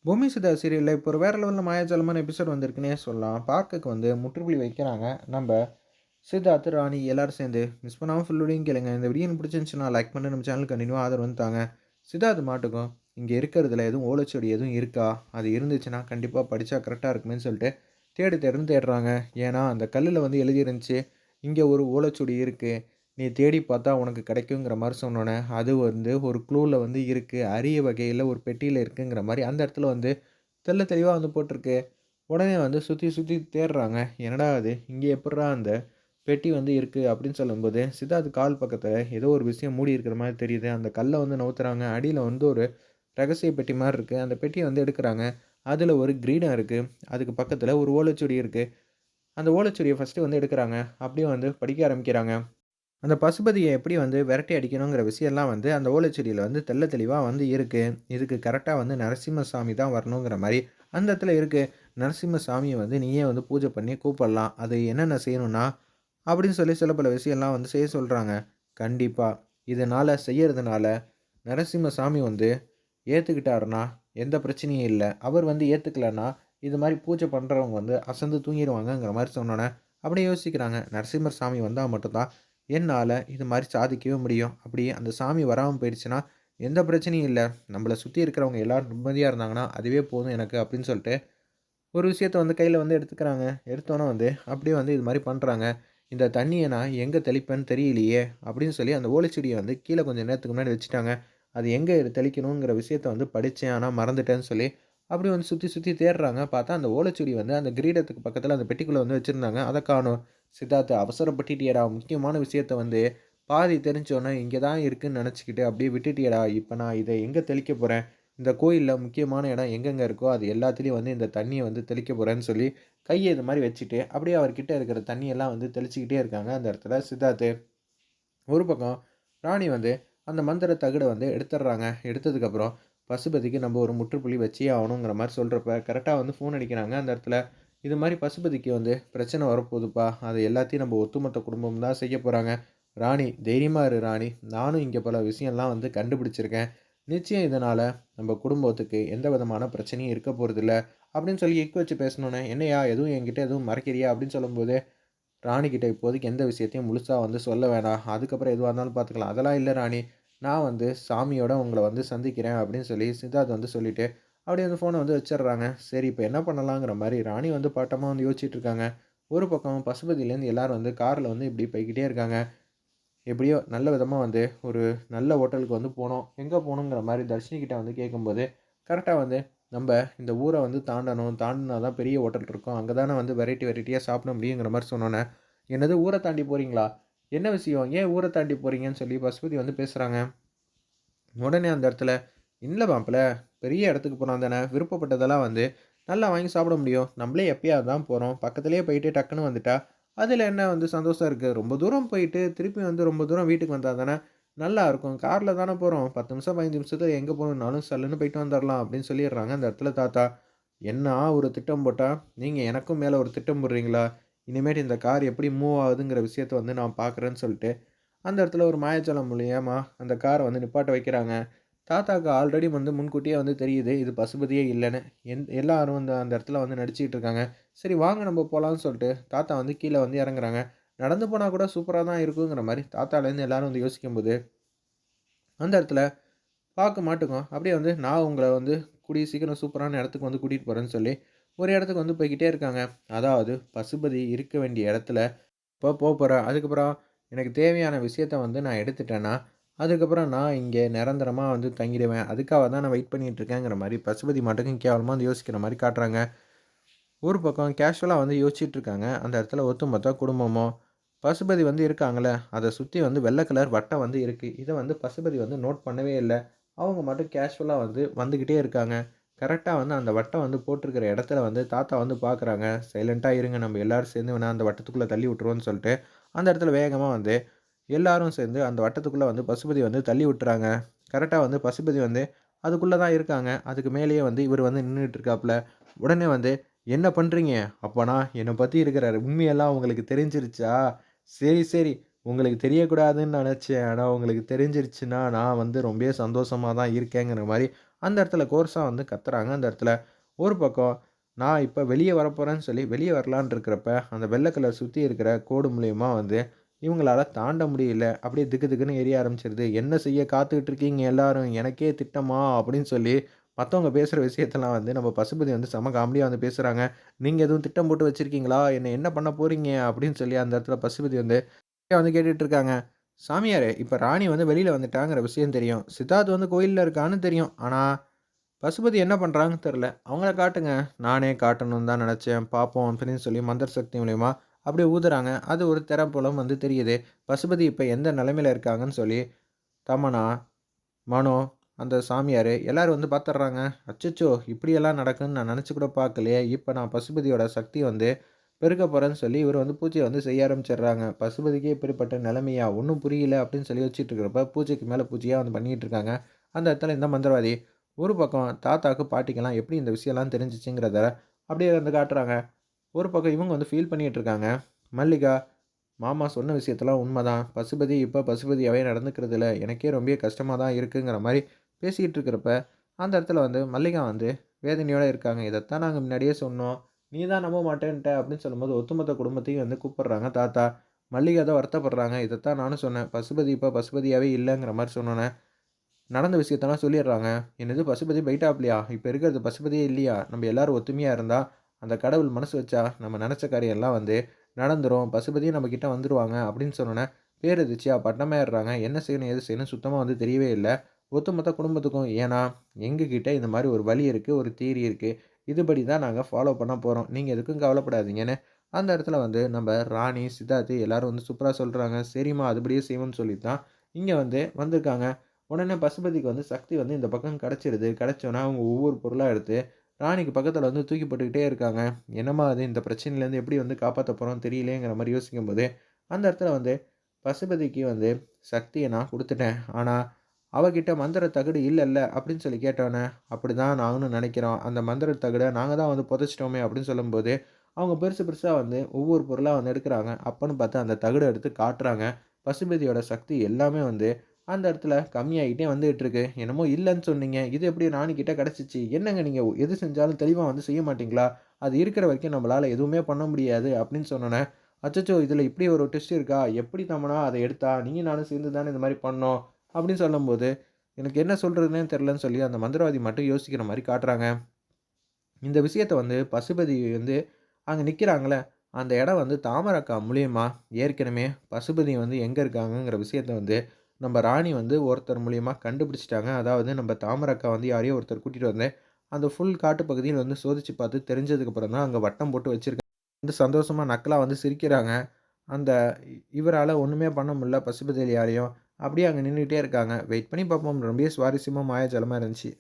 பூமி சிதா சீரியல்ல இப்போ ஒரு வேற லெவல்ல மாயாஜாலமான எபிசோட் வந்திருக்குன்னே சொல்லலாம். பார்க்கக்கு வந்து முற்றுப்புள்ளி வைக்கிறாங்க. நம்ப சித்தார்த், ராணி எல்லாரும் சேர்ந்து. மிஸ் பண்ணாம ஃபுல் வீடியோவும் கேளுங்க. இந்த வீடியோ எனக்கு பிடிச்சிருந்துச்சுன்னா லைக் பண்ணி நம்ம சேனலுக்கு கண்டினியூவா ஆதரவு வந்து தாங்க. சித்தார்த் மாட்டுக்கும் இங்க இருக்கிறதுல எதுவும் ஓலைச்சுவடி எதுவும் இருக்கா? அது இருந்துச்சுன்னா கண்டிப்பா படிச்சா கரெக்ட்டா இருக்குமேன்னு சொல்லிட்டு தேடுன்னு தேடுறாங்க. ஏன்னா அந்த கல்லுல வந்து எழுதியிருந்துச்சு, இங்க ஒரு ஓலைச்சுவடி இருக்கு. நீ தேடி பார்த்தா உனக்கு கிடைக்குங்கிற மாரி சொன்னோனே, அது வந்து ஒரு க்ளூல வந்து இருக்கு. அரிய வகையில ஒரு பெட்டியில இருக்குங்கிற மாரி அந்த இடத்துல வந்து தெள்ள தெளிவா வந்து போட்டிருக்கு. உடனே வந்து சுத்தி சுத்தி தேடுறாங்க. என்னடா இது! இங்க எப்புட்றா அந்த பெட்டி வந்து இருக்கு அப்படின்னு சொல்லும்போது, சித்தார்த் கால் பக்கத்துல ஏதோ ஒரு விஷயம் மூடி இருக்கிற மாரி தெரியுது. அந்த கல்ல வந்து நவுத்துறாங்க. அடியில வந்து ஒரு ரகசிய பெட்டி மாரி இருக்கு. அந்த பெட்டிய வந்து எடுக்குறாங்க. அதுல ஒரு கிரீடம் இருக்கு. அதுக்கு பக்கத்துல ஒரு ஓலைச்சுவடி இருக்கு. அந்த ஓலைச்சுவடிய ஃபர்ஸ்ட்டு வந்து எடுக்குறாங்க. அப்படியே வந்து படிக்க ஆரம்பிக்கிறாங்க. அந்த பசுபதிய எப்படி வந்து விரட்டி அடிக்கணுங்கிற விஷயம்லாம் வந்து அந்த ஓலைச்சுவடியில வந்து தெள்ள தெளிவா வந்து இருக்கு. இதுக்கு கரெக்ட்டா வந்து நரசிம்மசாமி தான் வரணுங்கிற மாரி அந்த இடத்துல இருக்கு. நரசிம்மசாமிய வந்து நீயே வந்து பூஜை பண்ணி கூப்பிடலாம். அது என்னென்ன செய்யணும்னா, அப்படின்னு சொல்லி சில பல விஷயம்லாம் வந்து செய்ய சொல்றாங்க. கண்டிப்பா. செய்யறதுனால நரசிம்மசாமி வந்து ஏத்துக்கிட்டாருன்னா, எந்த பிரச்சனையும் இல்ல. அவர் வந்து ஏத்துக்கலன்னா, இது மாரி பூஜை பண்றவங்க வந்து அசந்து தூங்கிருவாங்கங்கிற மாரி சொன்னோனே, அப்படியே யோசிக்கிறாங்க. நரசிம்மர் சாமி வந்தா மட்டும் தான் என்னால இது மாரி சாதிக்கவே முடியும். அப்படி அந்த சாமி வராம போயிடுச்சுன்னா, எந்த பிரச்சனையும் இல்ல. நம்மள சுத்தி இருக்கிறவங்க எல்லாரும் நிம்மதியா இருந்தாங்கன்னா, அதுவே போதும் எனக்கு அப்படின்னு சொல்லிட்டு, ஒரு விஷயத்த வந்து கையில வந்து எடுத்துக்கிறாங்க. எடுத்தோனே வந்து அப்படியே வந்து இது மாரி பண்றாங்க. இந்த தண்ணிய நான் எங்க தெளிப்பேன்னு தெரியலையே! அப்படின்னு சொல்லி அந்த ஓலைச்சுவடிய வந்து கீழ கொஞ்சம் நேரத்துக்கு முன்னாடி வச்சுட்டாங்க. அது எங்க தெளிக்கணுங்கிற விஷயத்த வந்து படிச்சேன். ஆனா மறந்துட்டேன்னு சொல்லி, அப்படியே வந்து சுத்தி சுத்தி தேடுறாங்க. பார்த்தா அந்த ஓலைச்சுவடி வந்து அந்த கிரீடத்துக்கு பக்கத்துல அந்த பெட்டிக்குள்ள வந்து வச்சிருந்தாங்க. அத காணோம். சித்தார்த் அவசரப்பட்டுட்டியேடா! முக்கியமான விஷயத்த வந்து பாதி தெரிஞ்சோனே இங்க தான் இருக்குன்னு நெனச்சுக்கிட்டு அப்படியே விட்டுட்டியேடா! இப்ப நான் இத எங்க தெளிக்க போறேன்? இந்த கோயில்ல முக்கியமான இடம் எங்கெங்க இருக்கோ, அது எல்லாத்துலயும் வந்து இந்த தண்ணிய வந்து தெளிக்க போறேன்னு சொல்லி, கைய இது மாரி வச்சுட்டு, அப்படியே அவர்கிட்ட இருக்கிற தண்ணியெல்லாம் வந்து தெளிச்சுக்கிட்டே இருக்காங்க அந்த இடத்துல சித்தார்த்து. ஒரு பக்கம் ராணி வந்து அந்த மந்திர தகட வந்து எடுத்துடுறாங்க. எடுத்ததுக்கப்புறம் பசுபதிக்கு நம்ம ஒரு முற்றுப்புள்ளி வச்சே ஆகணுங்கிற மாரி சொல்றப்ப, கரெக்ட்டா வந்து ஃபோன் அடிக்கிறாங்க அந்த இடத்துல. இது மாரி பசுபதிக்கு வந்து பிரச்சனை வரப்போதுப்பா. அது எல்லாத்தையும் நம்ம ஒட்டுமொத்த குடும்பமும் தான் செய்ய போறாங்க. ராணி தைரியமா இரு ராணி. நானும் இங்க பல விஷயம்லாம் வந்து கண்டுபிடிச்சிருக்கேன். நிச்சயம் இதனால நம்ம குடும்பத்துக்கு எந்த விதமான பிரச்சனையும் இருக்க போறதில்ல. அப்படின்னு சொல்லி எக்கு வச்சு பேசினோனே, என்னய்யா எதுவும் என்கிட்ட எதுவும் மறைக்கிறியா? அப்படின்னு சொல்லும்போது ராணிகிட்ட இப்போதைக்கு எந்த விஷயத்தையும் முழுசா வந்து சொல்ல வேணாம். அதுக்கப்புறம் எதுவா இருந்தாலும் பார்த்துக்கலாம். அதெல்லாம் இல்ல ராணி. நான் வந்து சாமியோட உங்கள வந்து சந்திக்கிறேன் அப்படின்னு சொல்லி சித்தார்த் வந்து சொல்லிட்டு, அப்படியே வந்து ஃபோன வந்து வச்சுடுறாங்க. சரி இப்ப என்ன பண்ணலாங்கிற மாரி ராணி வந்து பாட்டமா வந்து யோசிச்சுட்டு இருக்காங்க. ஒரு பக்கம் பசுபதியிலேருந்து எல்லாரும் வந்து கார்ல வந்து இப்படி போய்க்கிட்டே இருக்காங்க. எப்படியோ நல்ல விதமா வந்து ஒரு நல்ல ஹோட்டலுக்கு வந்து போனோம். எங்க போணுங்கிற மாரி தர்ஷினி கிட்ட வந்து கேட்கும்போது, கரெக்ட்டா வந்து நம்ப இந்த ஊர வந்து தாண்டணும். தாண்டுனா தான் பெரிய ஹோட்டல் இருக்கும். அங்க தானே வந்து வெரைட்டி வெரைட்டியா சாப்பிட முடியுங்கிற மாரி சொன்னோனே, என்னது ஊர தாண்டி போறீங்களா? என்ன விஷயம்? ஏன் ஊர தாண்டி போறீங்கன்னு சொல்லி பசுபதி வந்து பேசுறாங்க. உடனே அந்த இடத்துல, "இல்ல மாப்பிள, பெரிய இடத்துக்கு போனா தானே விருப்பப்பட்டதெல்லாம் வந்து நல்லா வாங்கி சாப்பிட முடியும். நம்மளே எப்பயாவது தான் போறோம். பக்கத்திலேயே போயிட்டு டக்குன்னு வந்துட்டா, அதில என்ன வந்து சந்தோஷம் இருக்கு? ரொம்ப தூரம் போயிட்டு, திருப்பி வந்து ரொம்ப தூரம் வீட்டுக்கு வந்தா தானே நல்லாருக்கும். கார்ல தானே போறோம். 10 நிமிஷம், 15 நிமிஷத்துல எங்க போணும்னாலும் சல்லுன்னு போயிட்டு வந்துரலாம்." அப்படின்னு சொல்லிடுறாங்க அந்த இடத்துல தாத்தா. "என்னா ஒரு திட்டம் போட்டா, நீங்க எனக்கும் மேல ஒரு திட்டம் போடுறீங்களா? இனிமேட்டு இந்த கார் எப்படி மூவ் ஆகுதுங்கிற விஷயத்த வந்து நான் பார்க்குறேன்னு" சொல்லிட்டு அந்த இடத்துல ஒரு மாயாஜாலம் மூலியமா அந்த கார வந்து நிப்பாட்ட வைக்கிறாங்க. தாத்தாக்கு ஆல்ரெடி வந்து முன்கூட்டியே வந்து தெரியுது. இது பசுபதியே இல்லன்னு. எல்லாரும் வந்து அந்த இடத்துல வந்து நடிச்சுக்கிட்டு இருக்காங்க. சரி வாங்க நம்ம போலான்னு சொல்லிட்டு தாத்தா வந்து கீழ வந்து இறங்குறாங்க. நடந்து போனா கூட சூப்பரா தான் இருக்குங்கிற மாரி தாத்தாலேருந்து எல்லாரும் வந்து யோசிக்கும்போது, அந்த இடத்துல பார்க்க மாட்டுக்கும். அப்படியே வந்து நான் உங்கள வந்து கூடிய சீக்கிரம் சூப்பரான இடத்துக்கு வந்து கூட்டிட்டு போறேன்னு சொல்லி, ஒரு இடத்துக்கு வந்து போய்க்கிட்டே இருக்காங்க. அதாவது பசுபதி இருக்க வேண்டிய இடத்துல இப்போ போப்போறேன். அதுக்கப்புறம் எனக்கு தேவையான விஷயத்த வந்து நான் எடுத்துட்டேன்னா, அதுக்கப்புறம் நான் இங்கே நிரந்தரமா வந்து தங்கிடுவேன். அதுக்காக தான் நான் வெயிட் பண்ணிட்டு இருக்கேங்கிற மாரி பசுபதி மாட்டுக்கும் கேவலமா வந்து யோசிக்கிற மாரி காட்டுறாங்க. ஒரு பக்கம் கேஷுவலா வந்து யோசிச்சுட்டு இருக்காங்க. அந்த இடத்துல ஒட்டுமொத்த குடும்பமும். பசுபதி வந்து இருக்காங்கல்ல, அத சுத்தி வந்து வெள்ள கலர் வட்டம் வந்து இருக்கு. இத வந்து பசுபதி வந்து நோட் பண்ணவே இல்ல. அவங்க மட்டும் கேஷுவலா வந்து வந்துகிட்டே இருக்காங்க. கரெக்ட்டா வந்து அந்த வட்டம் வந்து போட்டிருக்கிற இடத்துல வந்து தாத்தா வந்து பார்க்குறாங்க. சைலன்ட்டா இருங்க நம்ம எல்லாரும் சேர்ந்து வேணா அந்த வட்டத்துக்குள்ள தள்ளி விட்டுருவோம்ன்னு சொல்லிட்டு, அந்த இடத்துல வேகமா வந்து எல்லாரும் சேர்ந்து அந்த வட்டத்துக்குள்ள வந்து பசுபதி வந்து தள்ளி விட்டுறாங்க. கரெக்ட்டா வந்து பசுபதி வந்து அதுக்குள்ள தான் இருக்காங்க. அதுக்கு மேலேயே வந்து இவரு வந்து நின்னுட்டு இருக்காப்ல. உடனே வந்து என்ன பண்றீங்க? அப்பன்னா என்ன பத்தி இருக்கிற உண்மையெல்லாம் உங்களுக்கு தெரிஞ்சிருச்சா? சரி, சரி. உங்களுக்கு தெரியக்கூடாதுன்னு நெனச்சேன். ஆனா உங்களுக்கு தெரிஞ்சிருச்சுன்னா, நான் வந்து ரொம்பவே சந்தோஷமா தான் இருக்கேங்கிற மாரி, அந்த இடத்துல கோர்ஸா வந்து கத்துறாங்க. அந்த இடத்துல ஒரு பக்கம் நான் இப்ப வெளிய வரப்போறேன்னு சொல்லி வெளிய வரலான்னு இருக்கிறப்ப, அந்த வெள்ள கலர் சுத்தி இருக்கிற கோடு மூலியமா வந்து இவங்களால தாண்ட முடியல. அப்படியே திகு திகுன்னு எரிய ஆரம்பிச்சுருது. "என்ன செய்ய காத்துக்கிட்டு இருக்கீங்க எல்லாரும்? எனக்கே திட்டமா?" அப்படின்னு சொல்லி மத்தவங்க பேசுற விஷயத்தெல்லாம் வந்து நம்ம பசுபதி வந்து செம காமெடியா வந்து பேசுறாங்க. "நீங்க எதுவும் திட்டம் போட்டு வச்சிருக்கீங்களா? என்ன என்ன பண்ண போறீங்க?" அப்படின்னு சொல்லி அந்த இடத்துல பசுபதி வந்து கேட்டுட்டு இருக்காங்க. "சாமியாரே, இப்ப ராணி வந்து வெளியில வந்துட்டாங்கிற விஷயம் தெரியும். சித்தார்த் வந்து கோயில்ல இருக்கான்னு தெரியும். ஆனா, பசுபதி என்ன பண்றாங்கன்னு தெரியல. அவங்கள காட்டுங்க." "நானே காட்டணும்னு தான் நெனச்சேன். பார்ப்போம்." அப்படின்னு சொல்லி மந்திர சக்தி மூலியமா அப்படியே ஊதுறாங்க. அது ஒரு திரை போல வந்து தெரியுது. பசுபதி இப்ப எந்த நிலைமையில இருக்காங்கன்னு சொல்லி தமன்னா, மனோ, அந்த சாமியாரு எல்லாரும் வந்து பார்த்துடுறாங்க. அச்சச்சோ! இப்படியெல்லாம் நடக்கும்னு நான் நெனச்சு கூட பார்க்கலையே! இப்ப நான் பசுபதியோட சக்தி வந்து பெருக்க போறேன்னு சொல்லி இவரு வந்து பூஜைய வந்து செய்ய ஆரம்பிச்சுடுறாங்க. பசுபதிக்கே இப்படிப்பட்ட நிலைமையா? ஒண்ணும் புரியல அப்படின்னு சொல்லி யோசிச்சுட்டு இருக்கிறப்ப, பூஜைக்கு மேல பூஜையா வந்து பண்ணிட்டு இருக்காங்க. அந்த இடத்துல இந்த மந்திரவாதி, ஒரு பக்கம் தாத்தாக்கு, பாட்டிக்கெல்லாம் எப்படி இந்த விஷயம்லாம் தெரிஞ்சுச்சுங்கிறத அப்படியே வந்து காட்டுறாங்க. ஒரு பக்கம் இவங்க வந்து ஃபீல் பண்ணிட்டு இருக்காங்க. மல்லிகா, மாமா சொன்ன விஷயத்தெல்லாம் உண்மதான். பசுபதி இப்ப பசுபதியாவே நடந்துக்கிறதில்ல. எனக்கே ரொம்பவே கஷ்டமா தான் இருக்குங்கிற மாரி பேசிட்டு இருக்கிறப்ப, அந்த இடத்துல வந்து மல்லிகா வந்து வேதனையோட இருக்காங்க. "இதத்தான் நாங்க முன்னாடியே சொன்னோம். நீ தான் நம்ப மாட்டேன்ட்ட" அப்படின்னு சொல்லும்போது, ஒட்டுமொத்த குடும்பத்தையும் வந்து கூப்பிடுறாங்க தாத்தா. மல்லிகா தான் வருத்தப்படுறாங்க. "இதத்தான் நானும் சொன்னேன். பசுபதி இப்ப பசுபதியாவே இல்லங்கிற மாரி சொன்னோனே" நடந்த விஷயத்தெல்லாம் சொல்லிடுறாங்க. "என்னது பசுபதி போய்ட்டாப்லயா? இப்ப இருக்கிறது பசுபதியே இல்லையா? நம்ம எல்லாரும் ஒத்துமையா இருந்தா, அந்த கடவுள் மனசு வச்சா, நம்ம நெனச்ச காரியம் எல்லாம் வந்து நடந்துரும். பசுபதியும் நம்ம கிட்ட வந்துருவாங்க." அப்படின்னு சொன்னோனே, பேரதிர்ச்சியா பட்டமாயிடுறாங்க. என்ன செய்யணும்? ஏது செய்யணும்? சுத்தமா வந்து தெரியவே இல்ல. ஒட்டுமொத்த குடும்பத்துக்கும். ஏன்னா, எங்ககிட்ட இந்த மாரி ஒரு வழி இருக்கு, ஒரு தியரி இருக்கு. இதுபடி தான் நாங்க ஃபாலோ பண்ண போறோம். நீங்க எதுக்கும் கவலைப்படாதீங்கன்னு, அந்த இடத்துல வந்து நம்ப ராணி, சித்தார்த்து எல்லாரும் வந்து சூப்பரா சொல்றாங்க. சரிம்மா, அதுபடியே செய்வோம்ன்னு சொல்லிட்டு தான் இங்க வந்து வந்திருக்காங்க. உடனே பசுபதிக்கு வந்து சக்தி வந்து இந்த பக்கம் கிடைச்சிருது. கிடைச்சோனே அவங்க ஒவ்வொரு பொருளா எடுத்து ராணிக்கு பக்கத்துல வந்து தூக்கி போட்டுக்கிட்டே இருக்காங்க. என்னம்மா அது இந்த பிரச்சனையிலேருந்து எப்படி வந்து காப்பாத்த போறோம்னு தெரியலையேங்கிற மாரி யோசிக்கும்போது, அந்த இடத்துல வந்து பசுபதிக்கு வந்து சக்திய நான் குடுத்துட்டேன். ஆனா, அவகிட்ட மந்திர தகடு இல்லல்ல அப்படின்னு சொல்லி கேட்டோனே, அப்படிதான் நாங்களும் நினைக்கிறோம். அந்த மந்திர தகட நாங்க தான் வந்து புதைச்சுட்டோமே அப்படின்னு சொல்லும்போது, அவங்க பெருசு பெருசா வந்து ஒவ்வொரு பொருளா வந்து எடுக்குறாங்க. அப்பன்னு பார்த்து அந்த தகட எடுத்து காட்டுறாங்க. பசுபதியோட சக்தி எல்லாமே வந்து அந்த இடத்துல கம்மியாயிட்டே வந்துட்டு இருக்கு. என்னமோ இல்லன்னு சொன்னீங்க. இது எப்படி ராணிகிட்ட கிடைச்சுச்சு? என்னங்க நீங்க எது செஞ்சாலும் தெளிவா வந்து செய்ய மாட்டீங்களா? அது இருக்கிற வரைக்கும் நம்மளால எதுவுமே பண்ண முடியாது அப்படின்னு சொன்னோனே, அச்சச்சோ! இதுல இப்படி ஒரு ட்விஸ்ட் இருக்கா? எப்படி தமன்னா அத எடுத்தா? நீயும் நானும் சேர்ந்து தானே இந்த மாரி பண்ணோம். அப்படின்னு சொல்லும்போது, எனக்கு என்ன சொல்றதுன்னே தெரியலன்னு சொல்லி அந்த மந்திரவாதி மட்டும் யோசிக்கிற மாரி காட்டுறாங்க. இந்த விஷயத்த வந்து பசுபதி வந்து அங்க நிக்கிறாங்கல்ல, அந்த இடம் வந்து தாமரக்கா மூலியமா ஏற்கனவே பசுபதி வந்து எங்க இருக்காங்கங்கிற விஷயத்த வந்து நம்ம ராணி வந்து ஒருத்தர் மூலியமா கண்டுபிடிச்சுட்டாங்க. அதாவது நம்ம தாமரக்கா வந்து யாரையோ ஒருத்தர் கூட்டிட்டு வந்து, அந்த ஃபுல் காட்டு பகுதியில வந்து சோதிச்சு பார்த்து தெரிஞ்சதுக்கப்புறம் தான் அங்க வட்டம் போட்டு வச்சிருக்காங்க. வந்து சந்தோஷமா நக்கலா வந்து சிரிக்கிறாங்க. அந்த இவரால ஒண்ணுமே பண்ண முடியல பசுபதியில யாரையும். அப்படியே அங்க நின்னுட்டே இருக்காங்க. வெயிட் பண்ணி பார்ப்போம். ரொம்பவே சுவாரஸ்யமா மாயாஜாலமா இருந்துச்சு.